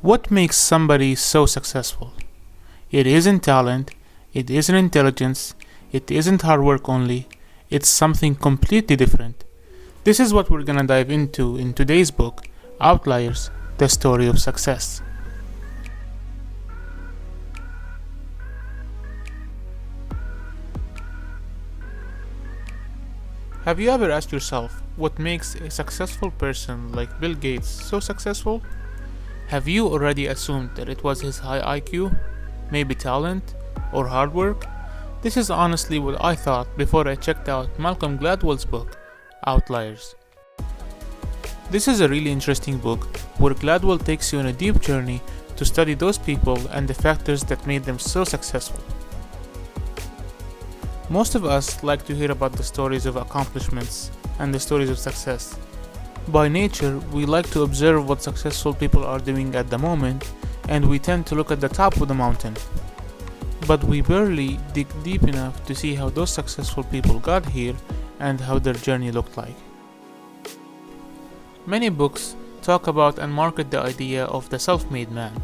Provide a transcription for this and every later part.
What makes somebody so successful? It isn't talent, it isn't intelligence, it isn't hard work only, it's something completely different. This is what we're gonna dive into in today's book, Outliers, the Story of Success. Have you ever asked yourself what makes a successful person like Bill Gates so successful? Have you already assumed that it was his high IQ, maybe talent, or hard work? This is honestly what I thought before I checked out Malcolm Gladwell's book, Outliers. This is a really interesting book where Gladwell takes you on a deep journey to study those people and the factors that made them so successful. Most of us like to hear about the stories of accomplishments and the stories of success. By nature, we like to observe what successful people are doing at the moment, and we tend to look at the top of the mountain. But we barely dig deep enough to see how those successful people got here and how their journey looked like. Many books talk about and market the idea of the self-made man,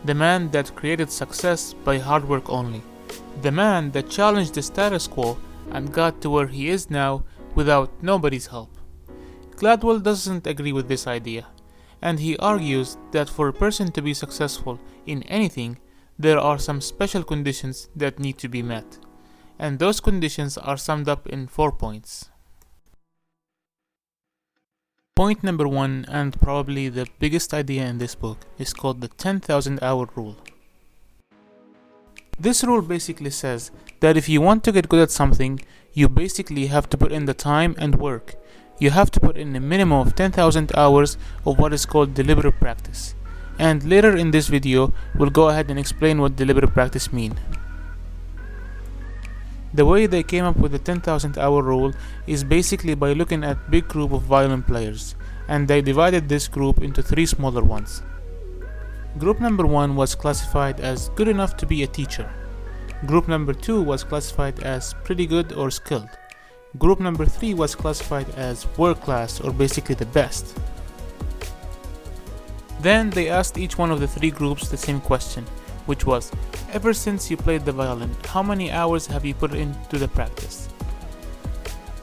the man that created success by hard work only, the man that challenged the status quo and got to where he is now without nobody's help. Gladwell doesn't agree with this idea, and he argues that for a person to be successful in anything, there are some special conditions that need to be met, and those conditions are summed up in 4 points. Point number 1, and probably the biggest idea in this book, is called the 10,000 hour rule. This rule basically says that if you want to get good at something, you basically have to put in the time and work. You have to put in a minimum of 10,000 hours of what is called deliberate practice. And later in this video, we'll go ahead and explain what deliberate practice mean. The way they came up with the 10,000 hour rule is basically by looking at a big group of violin players, and they divided this group into 3 smaller ones. Group number 1 was classified as good enough to be a teacher. Group number 2 was classified as pretty good or skilled. Group number 3 was classified as world class, or basically the best. Then they asked each one of the 3 groups the same question, which was, ever since you played the violin, how many hours have you put into the practice?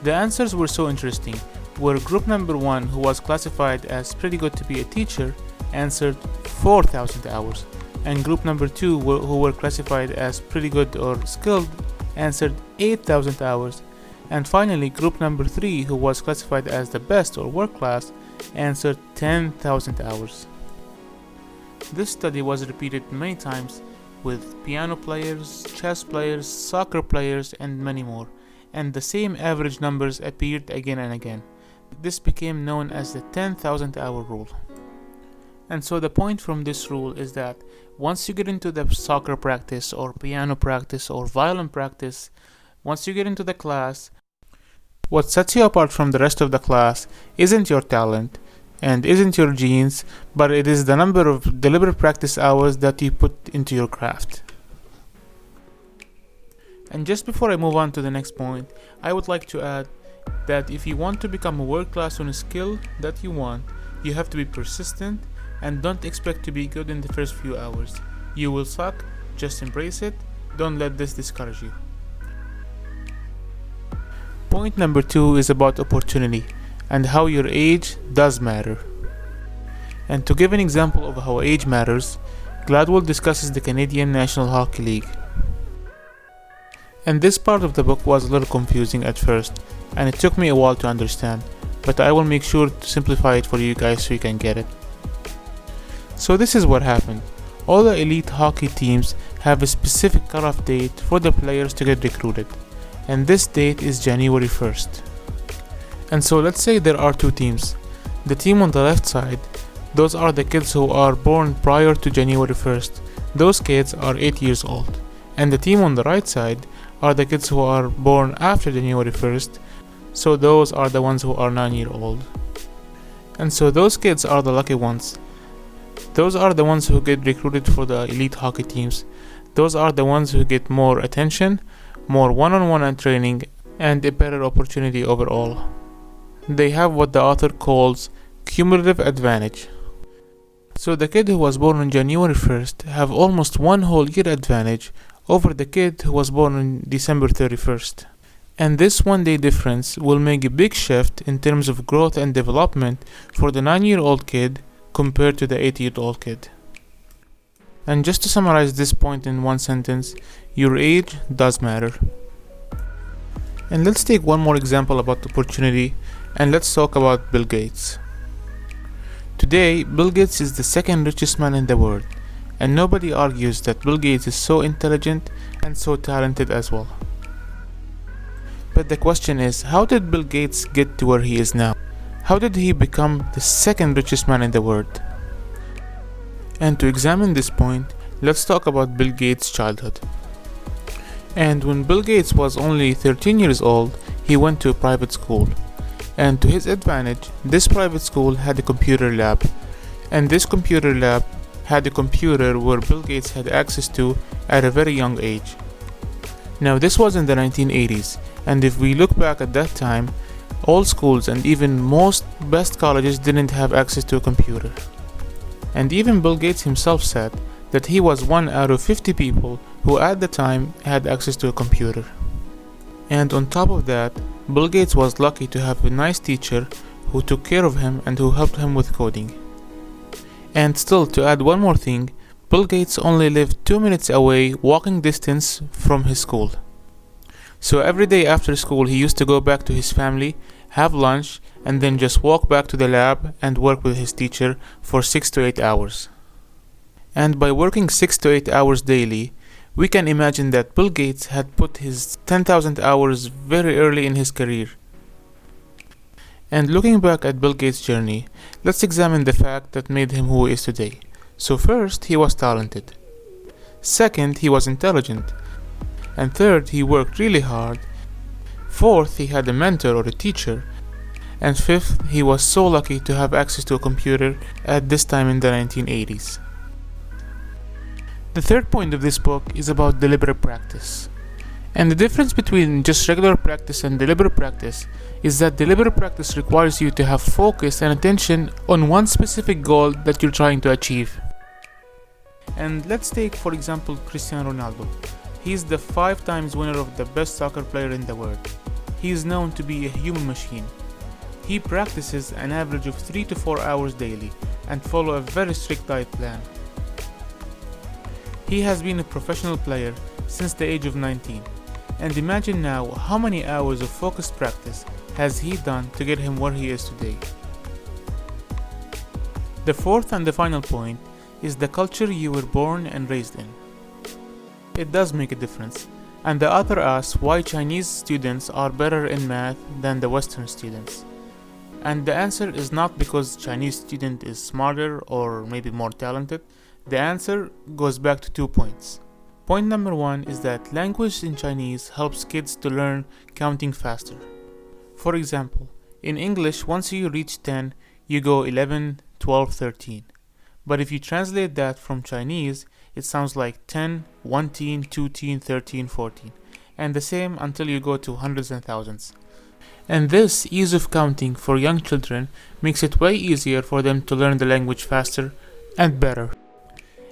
The answers were so interesting, where group number 1, who was classified as pretty good to be a teacher, answered 4,000 hours, and group number 2, who were classified as pretty good or skilled, answered 8,000 hours. And finally, group number 3, who was classified as the best or world class, answered 10,000 hours. This study was repeated many times with piano players, chess players, soccer players, and many more, and the same average numbers appeared again and again. This became known as the 10,000 hour rule. And so the point from this rule is that once you get into the soccer practice or piano practice or violin practice, once you get into the class, what sets you apart from the rest of the class isn't your talent and isn't your genes, but it is the number of deliberate practice hours that you put into your craft. And just before I move on to the next point, I would like to add that if you want to become a world class on a skill that you want, you have to be persistent and don't expect to be good in the first few hours. You will suck, just embrace it, don't let this discourage you. Point number 2 is about opportunity and how your age does matter. And to give an example of how age matters, Gladwell discusses the Canadian National Hockey League. And this part of the book was a little confusing at first, and it took me a while to understand, but I will make sure to simplify it for you guys so you can get it. So this is what happened. All the elite hockey teams have a specific cutoff date for the players to get recruited, and this date is January 1st. And so let's say there are 2 teams. The team on the left side, those are the kids who are born prior to January 1st. Those kids are 8 years old. And the team on the right side are the kids who are born after January 1st. So those are the ones who are 9-year-old. And so those kids are the lucky ones. Those are the ones who get recruited for the elite hockey teams. Those are the ones who get more attention, more one-on-one training, and a better opportunity overall. They have what the author calls cumulative advantage. So the kid who was born on January 1st have almost one whole year advantage over the kid who was born on December 31st. And this one-day difference will make a big shift in terms of growth and development for the 9-year-old kid compared to the 8-year-old kid. And just to summarize this point in one sentence, your age does matter. And let's take one more example about opportunity, and let's talk about Bill Gates. Today, Bill Gates is the second richest man in the world, and nobody argues that Bill Gates is so intelligent and so talented as well. But the question is, how did Bill Gates get to where he is now? How did he become the second richest man in the world? And to examine this point, let's talk about Bill Gates' childhood. And when Bill Gates was only 13 years old, he went to a private school. And to his advantage, this private school had a computer lab. And this computer lab had a computer where Bill Gates had access to at a very young age. Now this was in the 1980s, and if we look back at that time, all schools and even most best colleges didn't have access to a computer. And even Bill Gates himself said that he was 1 out of 50 people who at the time had access to a computer. And on top of that, Bill Gates was lucky to have a nice teacher who took care of him and who helped him with coding. And still, to add one more thing, Bill Gates only lived 2 minutes away walking distance from his school. So every day after school he used to go back to his family, have lunch, and then just walk back to the lab and work with his teacher for 6 to 8 hours. And by working 6 to 8 hours daily, we can imagine that Bill Gates had put his 10,000 hours very early in his career. And looking back at Bill Gates' journey, let's examine the fact that made him who he is today. So first, he was talented. Second, he was intelligent. And third, he worked really hard. Fourth, he had a mentor or a teacher. And fifth, he was so lucky to have access to a computer at this time in the 1980s. The third point of this book is about deliberate practice. And the difference between just regular practice and deliberate practice is that deliberate practice requires you to have focus and attention on one specific goal that you're trying to achieve. And let's take, for example, Cristiano Ronaldo. He's the 5 times winner of the best soccer player in the world. He is known to be a human machine. He practices an average of 3 to 4 hours daily and follow a very strict diet plan. He has been a professional player since the age of 19. And imagine now how many hours of focused practice has he done to get him where he is today. The fourth and the final point is the culture you were born and raised in. It does make a difference, and the author asks why Chinese students are better in math than the Western students. And the answer is not because Chinese student is smarter or maybe more talented. The answer goes back to 2 points. Point number 1 is that language in Chinese helps kids to learn counting faster. For example, in English, once you reach 10, you go 11, 12, 13. But if you translate that from Chinese, it sounds like 10, 1 teen, 2 teen, 13, 14. And the same until you go to hundreds and thousands. And this ease of counting for young children makes it way easier for them to learn the language faster and better.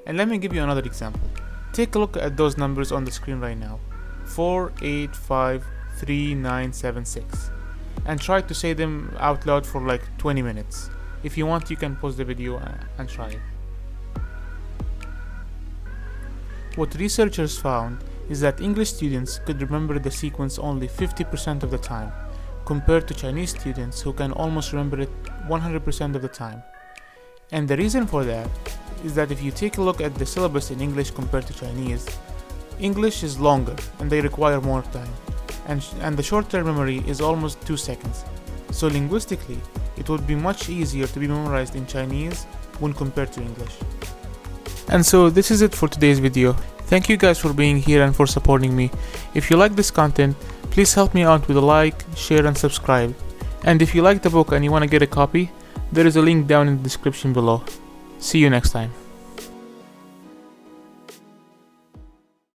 And let me give you another example. Take a look at those numbers on the screen right now. 4, 8, 5, 3, 9, 7, 6. And try to say them out loud for like 20 minutes. If you want, you can pause the video and try it. What researchers found is that English students could remember the sequence only 50% of the time, compared to Chinese students who can almost remember it 100% of the time. And the reason for that is that if you take a look at the syllabus in English compared to Chinese, English is longer and they require more time, and the short-term memory is almost 2 seconds. So linguistically, it would be much easier to be memorized in Chinese when compared to English. And so this is it for today's video. Thank you guys for being here and for supporting me. If you like this content, please help me out with a like, share and subscribe. And if you like the book and you want to get a copy, there is a link down in the description below. See you next time.